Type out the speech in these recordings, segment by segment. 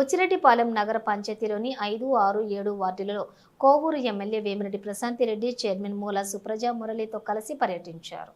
బుచ్చిరెడ్డిపాలెం నగర పంచాయతీలోని 5, 6, 7 వార్డులలో Kovur MLA Vemireddy Prashanti Reddy, chairman మూల సుప్రజ మురళితో కలిసి పర్యటించారు.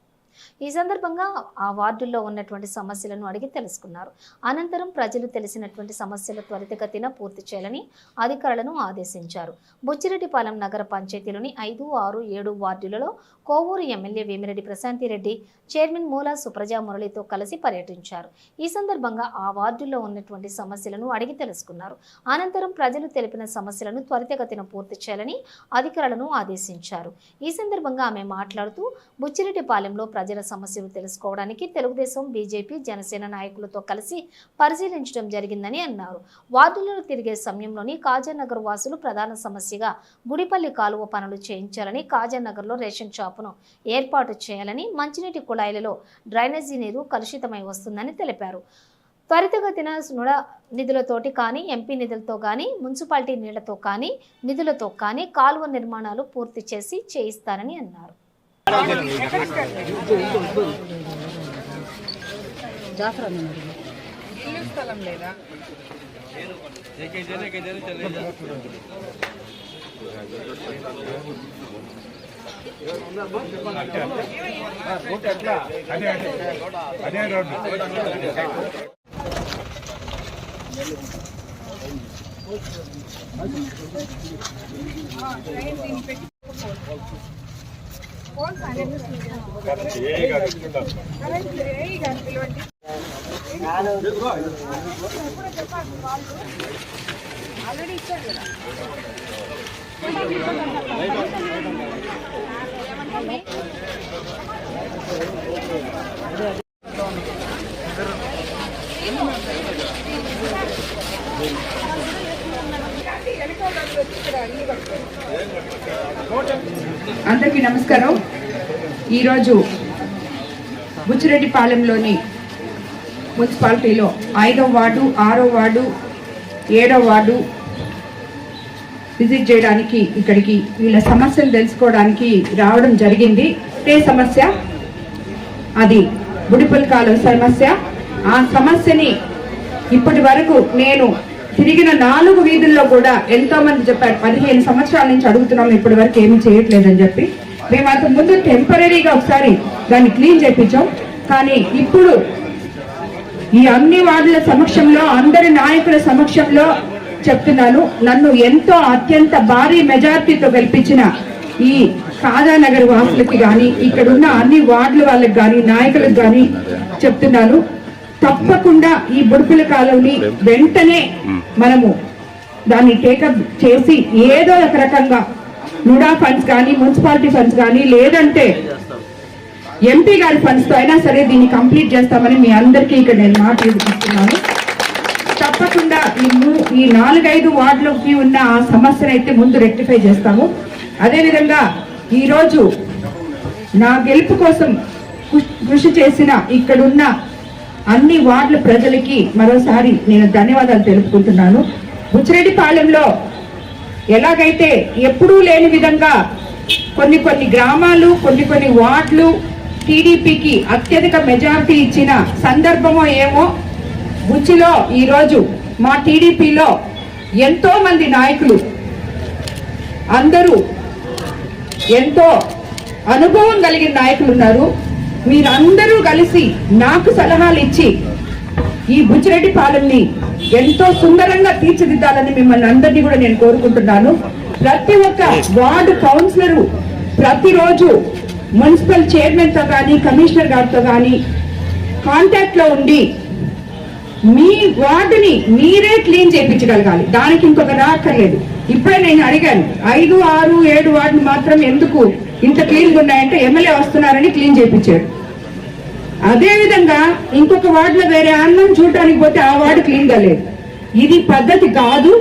ఈ సందర్భంగా ఆ వార్డుల్లో ఉన్నటువంటి సమస్యలను అడిగి తెలుసుకున్నారు. అనంతరం ప్రజలు తెలిసినటువంటి సమస్యలు త్వరితగతిన పూర్తి చేయాలని అధికారులను ఆదేశించారు. బుచ్చిరెడ్డిపాలెం నగర పంచాయతీలోని 5, 6, 7 వార్డులలో కోవూరు ఎమ్మెల్యే వేమిరెడ్డి ప్రశాంతిరెడ్డి, చైర్మన్ మూల సుప్రజ మురళితో కలిసి పర్యటించారు. ఈ సందర్భంగా ఆ వార్డుల్లో ఉన్నటువంటి సమస్యలను అడిగి తెలుసుకున్నారు. అనంతరం ప్రజలు తెలిపిన సమస్యలను త్వరితగతిన పూర్తి చేయాలని అధికారులను ఆదేశించారు. ఈ సందర్భంగా ఆమె మాట్లాడుతూ బుచ్చిరెడ్డిపాలెంలో ప్రజల సమస్యలు తెలుసుకోవడానికి తెలుగుదేశం, బీజేపీ, జనసేన నాయకులతో కలిసి పరిశీలించడం జరిగిందని అన్నారు. వార్డులలో తిరిగే సమయంలోని కాజానగర్ వాసులు ప్రధాన సమస్యగా గుడిపల్లి కాలువ పనులు చేయించాలని, కాజానగర్లో రేషన్ షాపును ఏర్పాటు చేయాలని, మంచినీటి కుళాయిలలో డ్రైనేజీ నీరు కలుషితమై వస్తుందని తెలిపారు. త్వరితగతిన నుడా నిధులతోటి కానీ, ఎంపీ నిధులతో కానీ, మున్సిపాలిటీ నీళ్లతో కానీ, నిధులతో కానీ కాలువ నిర్మాణాలు పూర్తి చేసి చేయిస్తారని అన్నారు. అందరికీ నమస్కారం. ఈరోజు బుచ్చిరెడ్డిపాలెంలోని మున్సిపాలిటీలో 5వ వార్డు, 6వ వార్డు, 7వ వార్డు విజిట్ చేయడానికి ఇక్కడికి వీళ్ళ సమస్యలు తెలుసుకోవడానికి రావడం జరిగింది. ఏ సమస్య? అది గుడిపల్లి కాలువ సమస్య. ఆ సమస్యని ఇప్పటి వరకు నేను తిరిగిన 4 వీధుల్లో కూడా ఎంతో మంది చెప్పారు, 15 సంవత్సరాల నుంచి అడుగుతున్నాం, ఇప్పటి వరకు ఏమీ చేయట్లేదని చెప్పి. మేము అంత ముందు టెంపరీగా ఒకసారి దాన్ని క్లీన్ చేయించాం. కానీ ఇప్పుడు ఈ అన్ని వార్డుల సమక్షంలో, అందరి నాయకుల సమక్షంలో చెప్తున్నాను, నన్ను ఎంతో అత్యంత భారీ మెజార్టీతో గెలిపించిన ఈ కాజానగర్ వాసులకి కానీ, ఇక్కడున్న అన్ని వార్డుల వాళ్ళకి కానీ, నాయకులకు కానీ చెప్తున్నాను, తప్పకుండా ఈ బుడిపిల్ల కాలువని వెంటనే మనము దాన్ని టేకప్ చేసి ఏదో ఒక రకంగా నుడా ఫండ్స్ కానీ, మున్సిపాలిటీ ఫండ్స్ కానీ, లేదంటే ఎంపీ గారి ఫండ్స్ తో అయినా సరే దీన్ని కంప్లీట్ చేస్తామని మీ అందరికీ ఇక్కడ నేను మాట ఇస్తున్నాను. తప్పకుండా ఈ 4-5 వార్డులకి ఉన్న ఆ సమస్యను అయితే ముందు రెక్టిఫై చేస్తాము. అదేవిధంగా ఈరోజు నా గెలుపు కోసం కృషి చేసిన ఇక్కడున్న అన్ని వార్డుల ప్రజలకి మరోసారి నేను ధన్యవాదాలు తెలుపుకుంటున్నాను. బుచ్చిరెడ్డిపాలెంలో ఎలాగైతే ఎప్పుడూ లేని విధంగా కొన్ని గ్రామాలు, కొన్ని వార్డులు టీడీపీకి అత్యధిక మెజారిటీ ఇచ్చిన సందర్భమో ఏమో, బుచ్చిలో ఈరోజు మా టీడీపీలో ఎంతో మంది నాయకులు, అందరూ ఎంతో అనుభవం కలిగిన నాయకులు ఉన్నారు. మీరందరూ కలిసి నాకు సలహాలు ఇచ్చి ఈ బుచ్చిరెడ్డిపాలెంని ఎంతో సుందరంగా తీర్చిదిద్దాలని మిమ్మల్ని అందరినీ కూడా నేను కోరుకుంటున్నాను. ప్రతి ఒక్క వార్డు కౌన్సిలరు ప్రతిరోజు మున్సిపల్ చైర్మన్ తో కానీ, కమిషనర్ గారితో కానీ కాంటాక్ట్ లో ఉండి మీ వార్డుని మీరే క్లీన్ చేయించగలగాలి. దానికి ఇంకొక రాక్కర్లేదు. ఇప్పుడే నేను అడిగాను, 5, 6, 7 వార్డులు మాత్రం ఎందుకు ఇంత క్లీన్గా ఉన్నాయంటే ఎమ్మెల్యే వస్తున్నారని క్లీన్ చేయించాడు. అదే విధంగా ఇంకొక వార్డులో వేరే అన్నం చూడటానికి పోతే ఆ వార్డు క్లీన్ గా లేదు. ఇది పద్ధతి కాదు.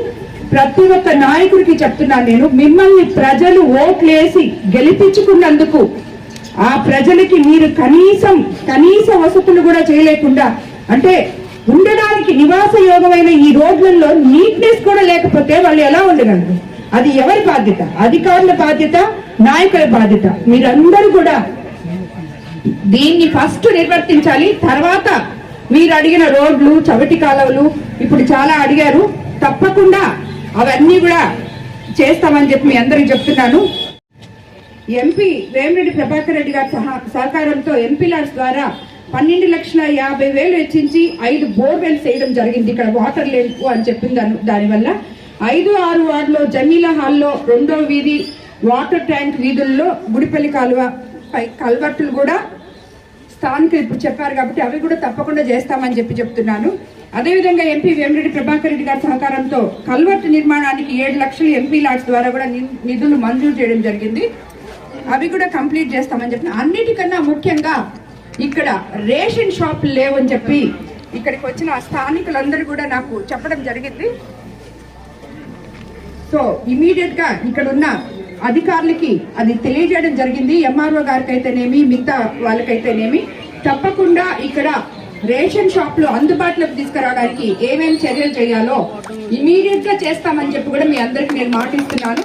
ప్రతి ఒక్క నాయకుడికి చెప్తున్నాను నేను, మిమ్మల్ని ప్రజలు ఓట్లేసి గెలిపించుకున్నందుకు ఆ ప్రజలకి మీరు కనీస వసతులు కూడా చేయలేకుండా, అంటే ఉండడానికి నివాస యోగమైన ఈ రోడ్లలో నీట్నెస్ కూడా లేకపోతే వాళ్ళు ఎలా ఉండగలరు? అది ఎవరి బాధ్యత? అధికారుల బాధ్యత, నాయకుల బాధ్యత. మీరందరూ కూడా దీన్ని ఫస్ట్ నిర్వర్తించాలి. తర్వాత మీరు అడిగిన రోడ్లు, చవటి కాలువలు ఇప్పుడు చాలా అడిగారు, తప్పకుండా అవన్నీ కూడా చేస్తామని చెప్పి మీ అందరికి చెప్తున్నాను. ఎంపీ వేమిరెడ్డి ప్రభాకర్ రెడ్డి గారి సహకారంతో ఎంపీ లాడ్స్ ద్వారా 12,50,000 వెచ్చించి 5 బోర్వెల్స్ వేయడం జరిగింది. ఇక్కడ వాటర్ లేవు అని చెప్పింది. దానివల్ల 5-6 వార్డులో జమీలా హాల్లో 2వ వీధి వాటర్ ట్యాంక్ వీధుల్లో గుడిపల్లి కాలువ కల్వర్టులు కూడా స్థానికులు ఇప్పుడు చెప్పారు కాబట్టి అవి కూడా తప్పకుండా చేస్తామని చెప్తున్నాను. అదేవిధంగా ఎంపీ వేమిరెడ్డి ప్రభాకర్ రెడ్డి గారి సహకారంతో కల్వర్టు నిర్మాణానికి 7 లక్షలు ఎంపీ లాడ్స్ ద్వారా కూడా నిధులు మంజూరు చేయడం జరిగింది. అవి కూడా కంప్లీట్ చేస్తామని చెప్పిన. అన్నిటికన్నా ముఖ్యంగా ఇక్కడ రేషన్ షాపులు లేవని చెప్పి ఇక్కడికి వచ్చిన స్థానికులందరూ కూడా నాకు చెప్పడం జరిగింది. సో ఇమీడియట్ గా ఇక్కడ ఉన్న అధికారులకి అది తెలియజేయడం జరిగింది. ఎంఆర్ఓ గారికి అయితేనేమి, మిగతా వాళ్ళకైతేనేమి తప్పకుండా ఇక్కడ రేషన్ షాపులు అందుబాటులోకి తీసుకురావడానికి ఏమేమి చర్యలు చేయాలో ఇమీడియట్ గా చేస్తామని చెప్పి కూడా మీ అందరికి నేను మాటిస్తున్నాను.